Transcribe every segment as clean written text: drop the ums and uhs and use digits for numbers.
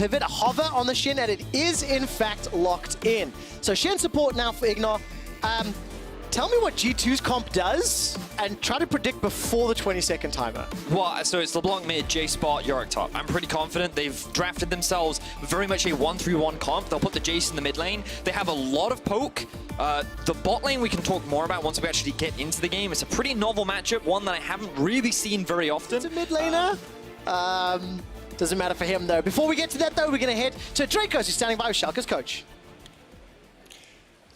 pivot, a hover on the Shin, and it is in fact locked in. So Shin support now for Ignore. Tell me what G2's comp does, and try to predict before the 20-second timer. Well, so it's LeBlanc mid, Jayce spot, Yorick top. I'm pretty confident they've drafted themselves very much a 1-3-1 comp. They'll put the Jayce in the mid lane. They have a lot of poke. The bot lane we can talk more about once we actually get into the game. It's a pretty novel matchup, one that I haven't really seen very often. It's a mid laner. Doesn't matter for him though. Before we get to that though, we're going to head to Dracos, who's standing by with Schalke's coach.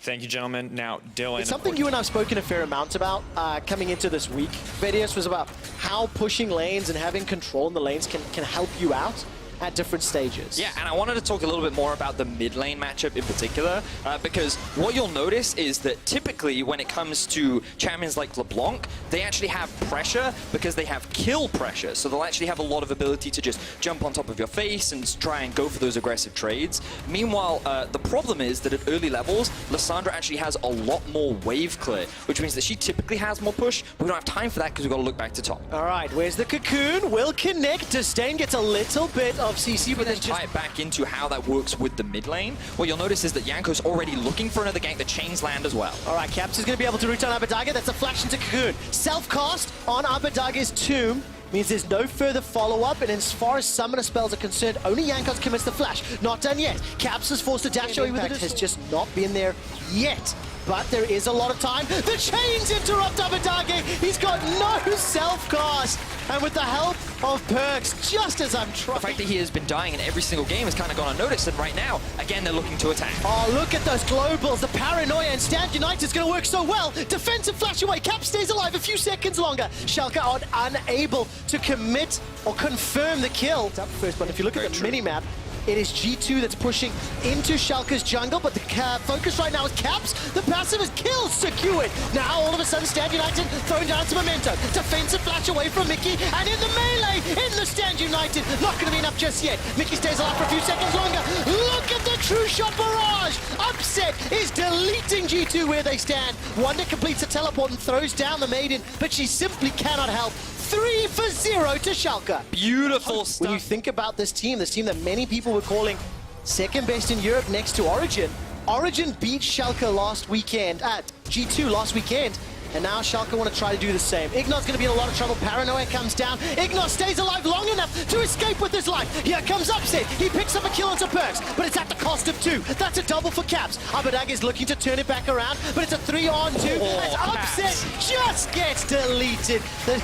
Thank you, gentlemen. Now, Dylan. It's something you and I have spoken a fair amount about coming into this week. Videos was about how pushing lanes and having control in the lanes can help you out at different stages. Yeah, and I wanted to talk a little bit more about the mid lane matchup in particular, because what you'll notice is that typically when it comes to champions like LeBlanc, they actually have pressure because they have kill pressure. So they'll actually have a lot of ability to just jump on top of your face and try and go for those aggressive trades. Meanwhile, the problem is that at early levels, Lissandra actually has a lot more wave clear, which means that she typically has more push, but we don't have time for that because we've got to look back to top. All right, where's the cocoon? Will connect. Disdain gets a little bit of CC, but then just tie it back into how that works with the mid lane. What you'll notice is that Yanko's already looking for another gank. The chains land as well. All right, Caps is going to be able to root down Abadaga. That's a flash into Cocoon. Self-cast on Abadaga's tomb means there's no further follow-up, and as far as summoner spells are concerned, only Yankos commits the flash. Not done yet. Caps is forced to dash away with it. Has just not been there yet. But there is a lot of time. The chains interrupt Abadage. He's got no self-cast. And with the help of Perks, just as I'm trying. The fact that he has been dying in every single game has kind of gone unnoticed, and right now, again, they're looking to attack. Oh, look at those globals. The paranoia and Stand United is going to work so well. Defensive flash away. Cap stays alive a few seconds longer. Schalke are unable to commit or confirm the kill. It's up first, but if you look at the mini-map, it is G2 that's pushing into Schalke's jungle, but the focus right now is Caps. The passive is kills secured. Now, all of a sudden, Stand United thrown down to Memento. Defensive flash away from Mickey, and in the melee, in the Stand United. Not going to be enough just yet. Mickey stays alive for a few seconds longer. Look at the true shot barrage. Upset is deleting G2 where they stand. Wonder completes a teleport and throws down the Maiden, but she simply cannot help. 3-0 to Schalke. Beautiful stuff. When you think about this team that many people were calling second best in Europe next to Origin, Origin beat Schalke last weekend at G2 last weekend, and now Schalke want to try to do the same. Ignor's going to be in a lot of trouble. Paranoia comes down. Ignor stays alive long enough to escape with his life. Here comes Upset. He picks up a kill onto Perks, but it's at the cost of 2. That's a double for Caps. Abadaga is looking to turn it back around, but it's a 3-on-2. As Upset just gets deleted. The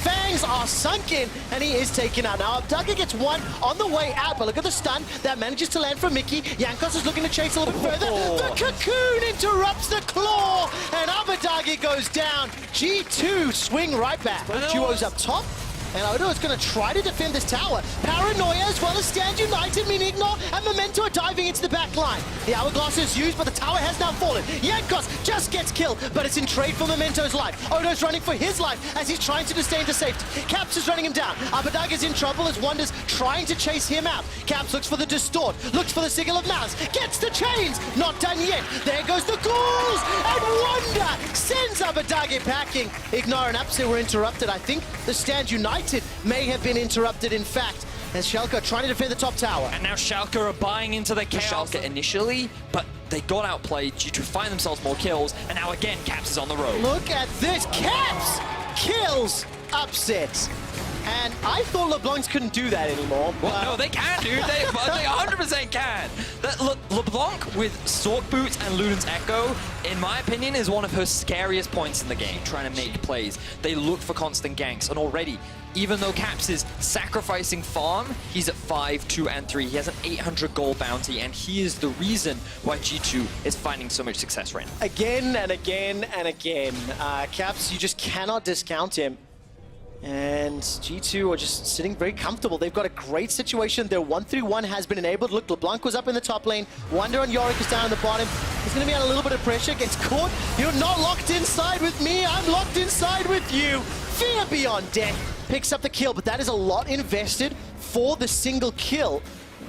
fangs are sunk in, and he is taken out. Now, Abadaga gets one on the way out, but look at the stun that manages to land from Mickey. Yankos is looking to chase a little bit further. The cocoon interrupts the claw, and Abadaga goes down. G2 swing right back. Both duos up top. And Odo is going to try to defend this tower. Paranoia as well as Stand United, mean Ignor and Memento are diving into the back line. The hourglass is used, but the tower has now fallen. Yankos just gets killed, but it's in trade for Memento's life. Odo's running for his life as he's trying to sustain to safety. Caps is running him down. Abadaga's in trouble as Wonder's trying to chase him out. Caps looks for the distort, looks for the Sigil of Mouse, gets the chains, not done yet. There goes the ghouls, and Wonder sends Abadaga packing. Ignor and Upset were interrupted. I think the Stand United may have been interrupted, in fact, as Schalke are trying to defend the top tower. And now Schalke are buying into the chaos. Schalke initially, but they got outplayed due to find themselves more kills, and now again, Caps is on the road. Look at this, Caps kills Upset. And I thought LeBlancs couldn't do that anymore. Well, no, they can, dude. They 100% can. LeBlanc with Sork Boots and Luden's Echo, in my opinion, is one of her scariest points in the game, trying to make plays. They look for constant ganks, and already, even though Caps is sacrificing farm, he's at 5, 2, and 3. He has an 800 gold bounty, and he is the reason why G2 is finding so much success right now. Again and again and again. Caps, you just cannot discount him. And G2 are just sitting very comfortable. They've got a great situation. Their 1-3-1 has been enabled. Look, LeBlanc was up in the top lane. Wonder on Yorick is down in the bottom. He's going to be under a little bit of pressure. Gets caught. You're not locked inside with me. I'm locked inside with you. Fear beyond death. Picks up the kill, but that is a lot invested for the single kill.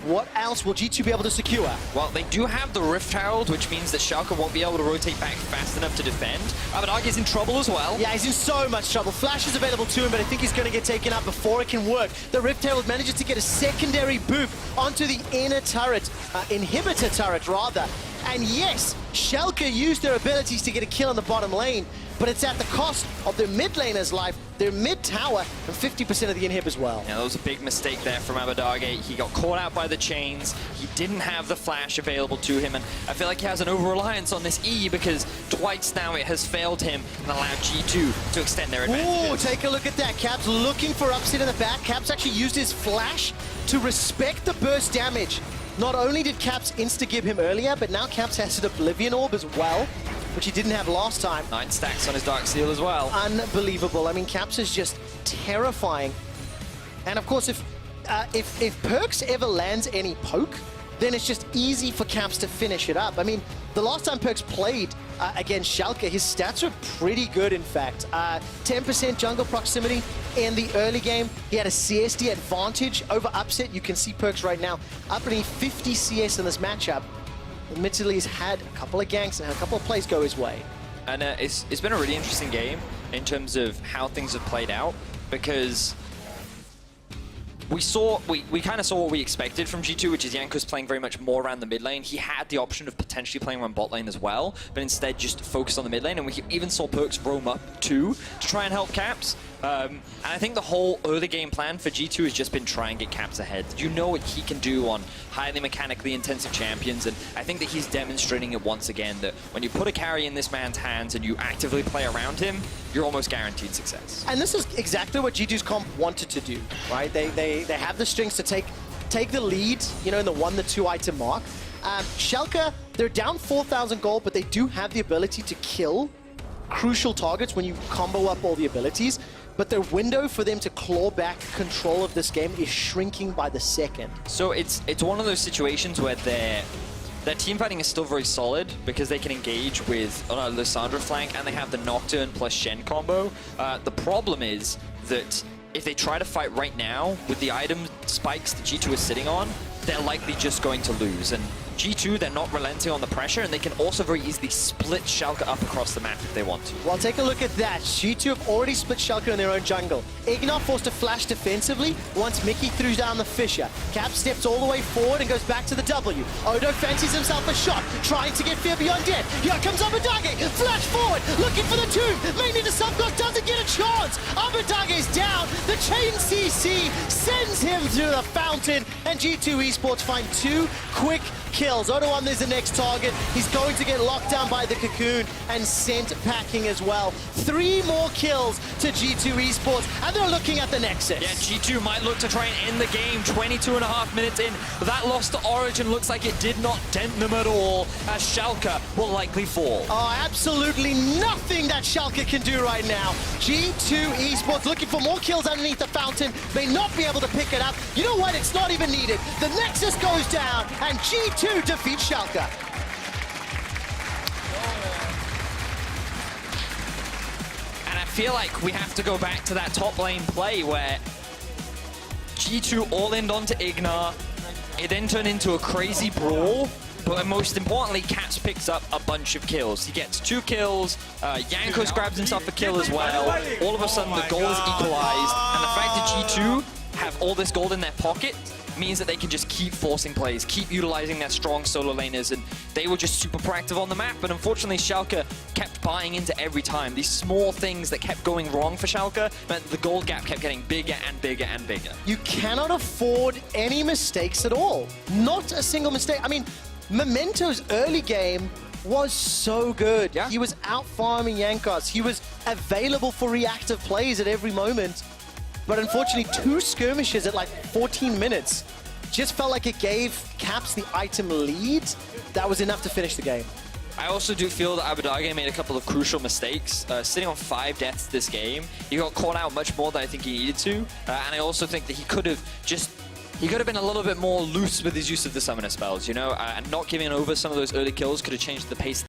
What else will G2 be able to secure? Well, they do have the Rift Herald, which means that Schalke won't be able to rotate back fast enough to defend. Abadarge's in trouble as well. Yeah, he's in so much trouble. Flash is available to him, but I think he's going to get taken out before it can work. The Rift Herald manages to get a secondary boop onto the inner turret, inhibitor turret rather. And yes, Schalke used their abilities to get a kill in the bottom lane, but it's at the cost of their mid laner's life, their mid tower, and 50% of the inhib as well. Yeah, that was a big mistake there from Abadarge. He got caught out by the chains. He didn't have the flash available to him, and I feel like he has an over-reliance on this E because twice now it has failed him and allowed G2 to extend their advantage. Ooh, take a look at that. Caps looking for upset in the back. Caps actually used his flash to respect the burst damage. Not only did Caps insta-give him earlier, but now Caps has an Oblivion Orb as well, which he didn't have last time. 9 stacks on his Dark Seal as well. Unbelievable. I mean, Caps is just terrifying. And of course, if Perks ever lands any poke, then it's just easy for Caps to finish it up. I mean, the last time Perks played against Schalke, his stats were pretty good, in fact. 10% jungle proximity in the early game. He had a CSD advantage over Upset. You can see Perks right now up at 50 CS in this matchup. Admittedly, he's had a couple of ganks and a couple of plays go his way. And it's been a really interesting game in terms of how things have played out, because we kind of saw what we expected from G2, which is Jankos playing very much more around the mid lane. He had the option of potentially playing around bot lane as well, but instead just focused on the mid lane, and we even saw Perks roam up too to try and help Caps. And I think the whole early game plan for G2 has just been try and get Caps ahead. You know what he can do on highly mechanically intensive champions, and I think that he's demonstrating it once again, that when you put a carry in this man's hands and you actively play around him, you're almost guaranteed success. And this is exactly what G2's comp wanted to do, right? They have the strings to take the lead, you know, in the 1 to 2 item mark. Schalke, they're down 4,000 gold, but they do have the ability to kill crucial targets when you combo up all the abilities. But their window for them to claw back control of this game is shrinking by the second. So it's one of those situations where their team fighting is still very solid because they can engage with Lissandra flank, and they have the Nocturne plus Shen combo. The problem is that if they try to fight right now with the item spikes that G2 is sitting on, they're likely just going to lose. And G2, they're not relenting on the pressure, and they can also very easily split Schalke up across the map if they want to. Well, take a look at that. G2 have already split Schalke in their own jungle. Ignar forced to flash defensively once Mickey threw down the Fisher. Cap steps all the way forward and goes back to the W. Odo fancies himself a shot, trying to get Fear Beyond Dead. Here comes Abadarge, flash forward, looking for the tomb. Mainly the subclass doesn't get a chance. Abadarge's down. The chain CC sends him through the fountain, and G2 Esports find 2 quick kills. Odo on there's the next target. He's going to get locked down by the cocoon and sent packing as well. 3 more kills to G2 Esports, and they're looking at the Nexus. Yeah, G2 might look to try and end the game 22.5 minutes in. That loss to Origin looks like it did not dent them at all, as Schalke will likely fall. Oh, absolutely nothing that Schalke can do right now. G2 Esports looking for more kills underneath the fountain, may not be able to pick it up. You know what? It's not even needed. The Nexus goes down, and G2 defeats Schalke. And I feel like we have to go back to that top lane play where G2 all-in onto Ignar. It then turned into a crazy brawl, but most importantly, Caps picks up a bunch of kills. He gets 2 kills, Jankos grabs himself a kill as well. All of a sudden, the goal is equalized, and the fact that G2 have all this gold in their pocket means that they can just keep forcing plays, keep utilizing their strong solo laners, and they were just super proactive on the map. But unfortunately, Schalke kept buying into every time. These small things that kept going wrong for Schalke meant the gold gap kept getting bigger and bigger and bigger. You cannot afford any mistakes at all. Not a single mistake. I mean, Memento's early game was so good. Yeah. He was out farming Jankos. He was available for reactive plays at every moment. But unfortunately, 2 skirmishes at like 14 minutes just felt like it gave Caps the item lead. That was enough to finish the game. I also do feel that Abadarge made a couple of crucial mistakes. Sitting on 5 deaths this game, he got caught out much more than I think he needed to. And I also think that he could have been a little bit more loose with his use of the summoner spells, you know, and not giving over some of those early kills could have changed the pace